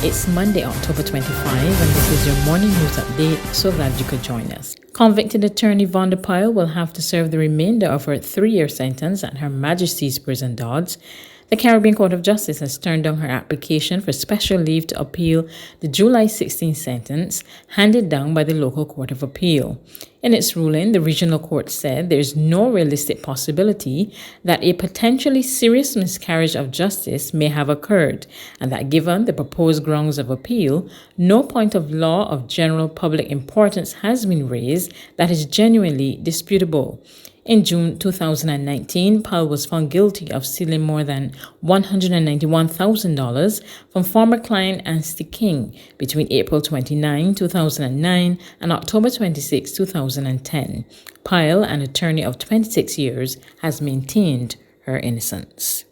It's Monday, October 25, and this is your morning news update. So glad you could join us. Convicted attorney Vonda Pile will have to serve the remainder of her 3-year sentence at Her Majesty's Prison Dodds. The Caribbean Court of Justice has turned down her application for special leave to appeal the July 16 sentence handed down by the local Court of Appeal. In its ruling, the regional court said there is no realistic possibility that a potentially serious miscarriage of justice may have occurred, and that given the proposed grounds of appeal, no point of law of general public importance has been raised that is genuinely disputable. In June 2019, Pile was found guilty of stealing more than $191,000 from former client Anstey King between April 29, 2009 and October 26, 2010. Pile, an attorney of 26 years, has maintained her innocence.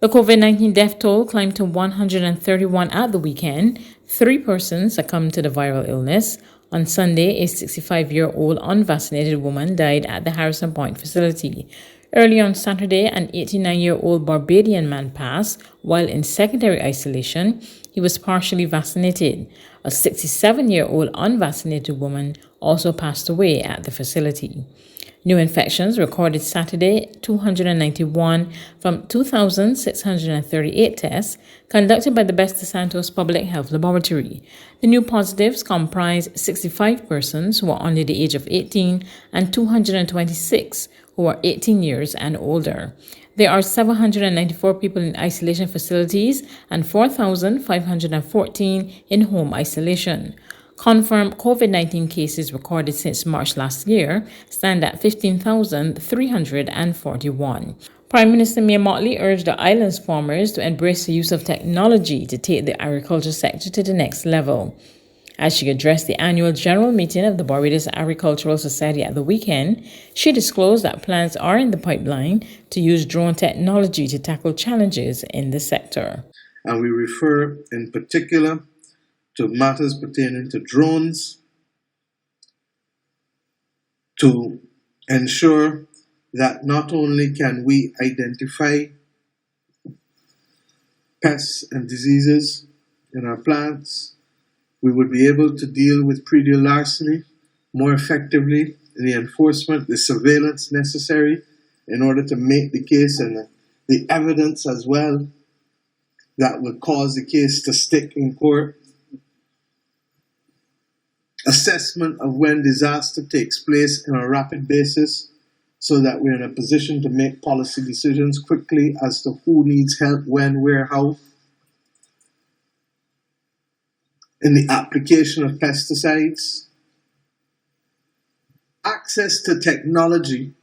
The COVID-19 death toll climbed to 131 at the weekend. 3 persons succumbed to the viral illness. On Sunday, a 65-year-old unvaccinated woman died at the Harrison Point facility. Early on Saturday, an 89-year-old Barbadian man passed while in secondary isolation. He was partially vaccinated. A 67-year-old unvaccinated woman also passed away at the facility. New infections recorded Saturday, 291 from 2,638 tests conducted by the Best de Santos Public Health Laboratory. The new positives comprise 65 persons who are under the age of 18 and 226 who are 18 years and older. There are 794 people in isolation facilities and 4,514 in home isolation. Confirmed COVID-19 cases recorded since March last year stand at 15,341. Prime Minister Mottley urged the island's farmers to embrace the use of technology to take the agriculture sector to the next level. As she addressed the annual general meeting of the Barbados Agricultural Society at the weekend, she disclosed that plans are in the pipeline to use drone technology to tackle challenges in the sector. And we refer in particular to matters pertaining to drones to ensure that not only can we identify pests and diseases in our plants, we would be able to deal with predial larceny more effectively in the enforcement, the surveillance necessary in order to make the case and the evidence as well that will cause the case to stick in court. Assessment of when disaster takes place on a rapid basis so that we're in a position to make policy decisions quickly as to who needs help, when, where, how. In the application of pesticides, access to technology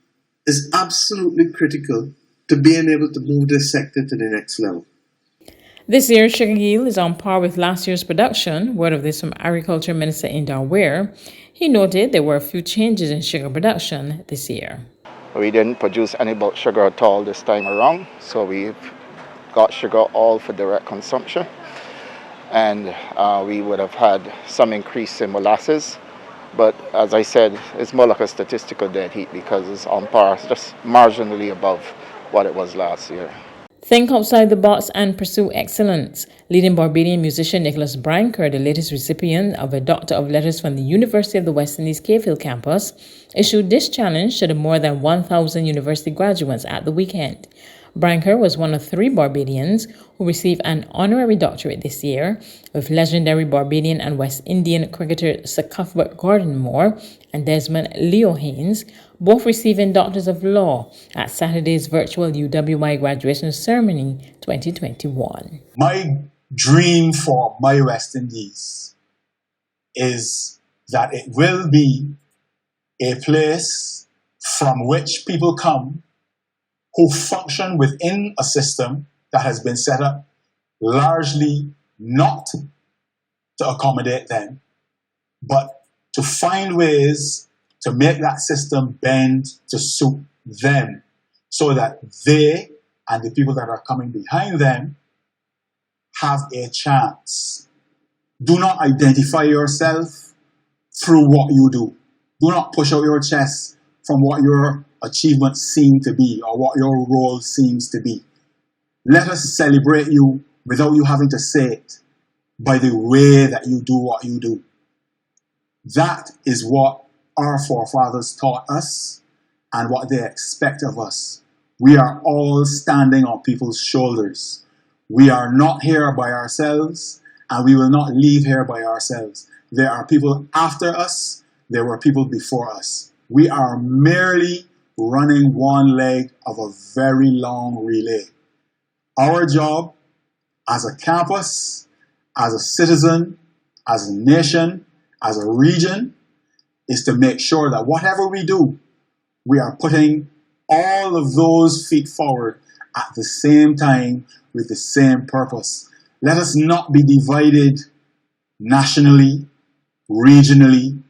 is absolutely critical to being able to move this sector to the next level. This year's sugar yield is on par with last year's production. Word of this from Agriculture Minister Indar Ware. He noted there were a few changes in sugar production this year. We didn't produce any bulk sugar at all this time around, so we've got sugar all for direct consumption. And we would have had some increase in molasses. But as I said, it's more like a statistical dead heat because it's on par, just marginally above what it was last year. Think outside the box and pursue excellence. Leading Barbadian musician Nicholas Branker, the latest recipient of a Doctor of Letters from the University of the West Indies Cave Hill campus, issued this challenge to the more than 1,000 university graduates at the weekend. Branker was one of 3 Barbadians who received an honorary doctorate this year, with legendary Barbadian and West Indian cricketer Sir Cuthbert Gordon-Moore and Desmond Leo Haynes, both receiving Doctors of Law at Saturday's virtual UWI graduation ceremony 2021. My dream for my West Indies is that it will be a place from which people come who function within a system that has been set up largely not to accommodate them, but to find ways to make that system bend to suit them so that they and the people that are coming behind them have a chance. Do not identify yourself through what you do. Do not push out your chest from what your achievements seem to be or what your role seems to be. Let us celebrate you without you having to say it. by the way that you do what you do. That is what our forefathers taught us and what they expect of us. We are all standing on people's shoulders. We are not here by ourselves, and we will not leave here by ourselves. There are people after us. There were people before us. We are merely running one leg of a very long relay. Our job as a campus, as a citizen, as a nation, as a region, is to make sure that whatever we do, we are putting all of those feet forward at the same time with the same purpose. Let us not be divided nationally, regionally,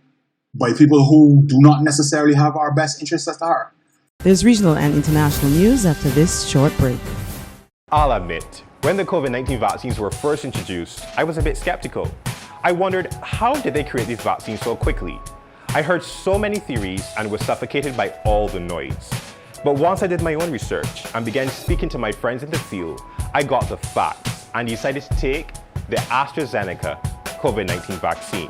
by people who do not necessarily have our best interests at heart. There's regional and international news after this short break. I'll admit, when the COVID-19 vaccines were first introduced, I was a bit skeptical. I wondered, how did they create these vaccines so quickly? I heard so many theories and was suffocated by all the noise. But once I did my own research and began speaking to my friends in the field, I got the facts and decided to take the AstraZeneca COVID-19 vaccine.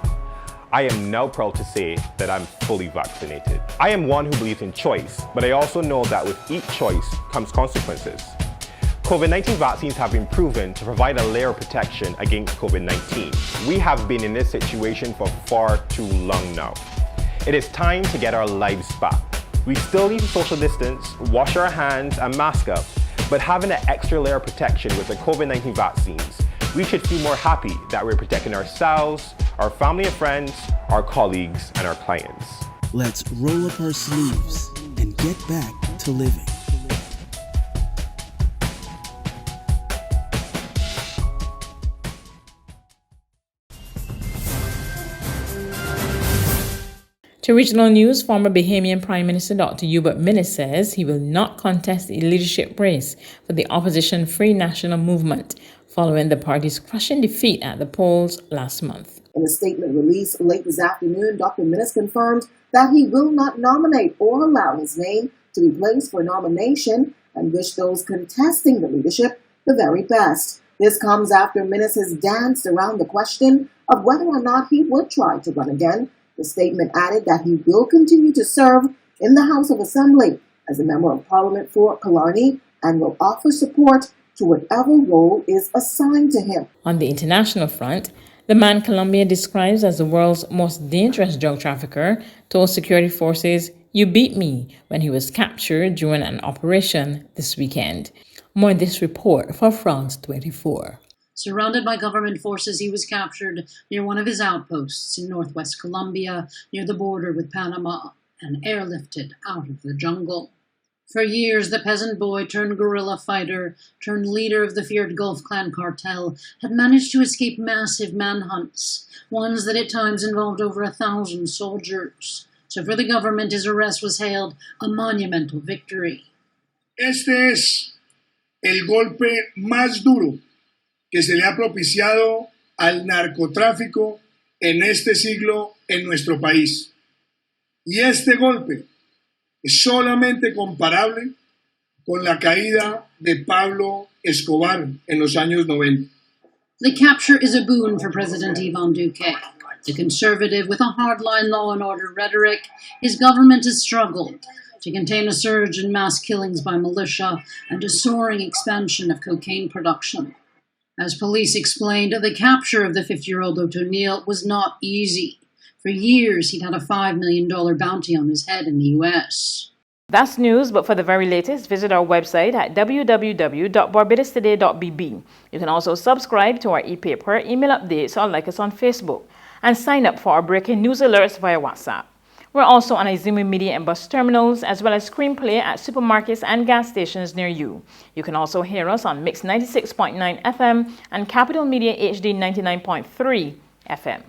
I am now proud to say that I'm fully vaccinated. I am one who believes in choice, but I also know that with each choice comes consequences. COVID-19 vaccines have been proven to provide a layer of protection against COVID-19. We have been in this situation for far too long now. It is time to get our lives back. We still need to social distance, wash our hands, and mask up, but having an extra layer of protection with the COVID-19 vaccines, we should feel more happy that we're protecting ourselves, our family and friends, our colleagues, and our clients. Let's roll up our sleeves and get back to living. To regional news, former Bahamian Prime Minister Dr. Hubert Minnis says he will not contest the leadership race for the opposition Free National Movement following the party's crushing defeat at the polls last month. In a statement released late this afternoon, Dr. Minnis confirmed that he will not nominate or allow his name to be placed for nomination and wished those contesting the leadership the very best. This comes after Minnis has danced around the question of whether or not he would try to run again. The statement added that he will continue to serve in the House of Assembly as a member of Parliament for Killarney and will offer support to whatever role is assigned to him. On the international front, the man Colombian describes as the world's most dangerous drug trafficker told security forces, "You beat me," when he was captured during an operation this weekend. More in this report for France 24. Surrounded by government forces, he was captured near one of his outposts in northwest Colombia, near the border with Panama, and airlifted out of the jungle. For years, the peasant boy turned guerrilla fighter, turned leader of the feared Gulf Clan cartel, had managed to escape massive manhunts, ones that at times involved over 1,000 soldiers. So for the government, his arrest was hailed a monumental victory. Este es el golpe más duro que se le ha propiciado al narcotráfico en este siglo en nuestro país. Y este golpe es solamente comparable con la caída de Pablo Escobar en los años 90. The capture is a boon for President Ivan Duque. The conservative with a hardline law and order rhetoric, his government has struggled to contain a surge in mass killings by militia and a soaring expansion of cocaine production. As police explained, the capture of the 50-year-old O'Toole was not easy. For years, he'd had a $5 million bounty on his head in the U.S. That's news, but for the very latest, visit our website at www.barbadostoday.bb. You can also subscribe to our e-paper, email updates, or like us on Facebook, and sign up for our breaking news alerts via WhatsApp. We're also on Izumi Media and bus terminals, as well as screenplay at supermarkets and gas stations near you. You can also hear us on Mix 96.9 FM and Capital Media HD 99.3 FM.